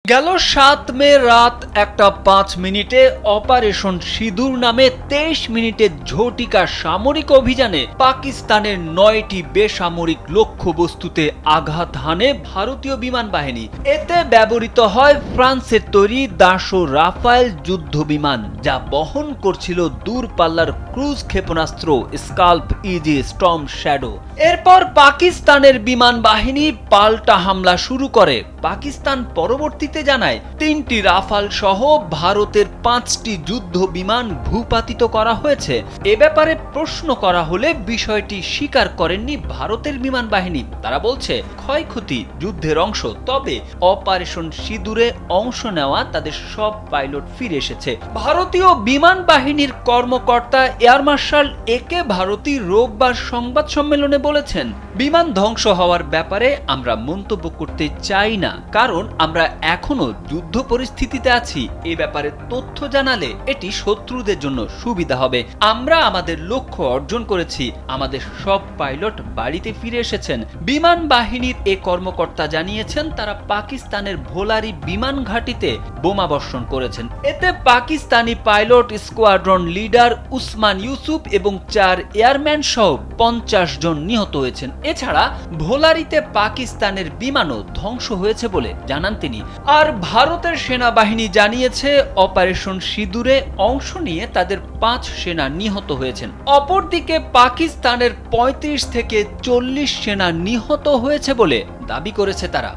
গেল ৭ মে রাত ১টা ৫ মিনিটে অপারেশন সিঁদুর নামে ২৩ মিনিটের ঝটিকা সামরিক অভিযানে পাকিস্তানের ৯টি বেসামরিক লক্ষ্যবস্তুতে আঘাত হানে ভারতীয় বিমান বাহিনী। এতে ব্যবহৃত হয় ফ্রান্সের তৈরি দাসো রাফায়েল যুদ্ধ বিমান, যা বহন করছিল দূরপাল্লার ক্রুজ ক্ষেপণাস্ত্র স্কাল্প ইজি স্টর্ম শ্যাডো। এরপর পাকিস্তানের বিমান বাহিনী পাল্টা হামলা শুরু করে। পাকিস্তান পরবর্তীতে জানায় ৩টি রাফাল সহ ভারতের ৫টি যুদ্ধ বিমান ভূপাতিত করা হয়েছে। এ ব্যাপারে প্রশ্ন করা হলে বিষয়টি স্বীকার করেননি ভারতের বিমান বাহিনী। তারা বলছে ক্ষয়ক্ষতি যুদ্ধের অংশ, তবে অপারেশন সিঁদুরে অংশ নেওয়া তাদের সব পাইলট ফিরে এসেছে। ভারতীয় বিমান বাহিনীর কর্মকর্তা এয়ার মার্শাল একে ভারতী রোববার সংবাদ সম্মেলনে বলেছেন, বিমান ধ্বংস হওয়ার ব্যাপারে আমরা মন্তব্য করতে চাই না, কারণ আমরা এখনো যুদ্ধ পরিস্থিতিতে আছি। এ ব্যাপারে তথ্য জানালে এটি শত্রুদের জন্য সুবিধা হবে। আমরা আমাদের লক্ষ্য অর্জন করেছি, আমাদের সব পাইলট বাড়িতে ফিরে এসেছেন। বিমান বাহিনীর এ কর্মকর্তা জানিয়েছেন, তারা পাকিস্তানের ভোলারি বিমান ঘাঁটিতে বোমা বর্ষণ করেছেন। এতে Pakistani pilot squadron leader Usman Yusuf এবং ৪ এয়ারম্যান সহ ৫০ জন নিহত হয়েছেন। এছাড়া ভোলারিতে পাকিস্তানের বিমানও ধ্বংস হয়েছে বলে জানান তিনি। আর ভারতের সেনাবাহিনী জানিয়েছে, অপারেশন সিঁদুরে অংশ নিয়ে তাদের ৫ সেনা নিহত হয়েছেন। অপরদিকে পাকিস্তানের ৩৫ থেকে ৪০ সেনা নিহত হয়েছে বলে দাবি করেছে তারা।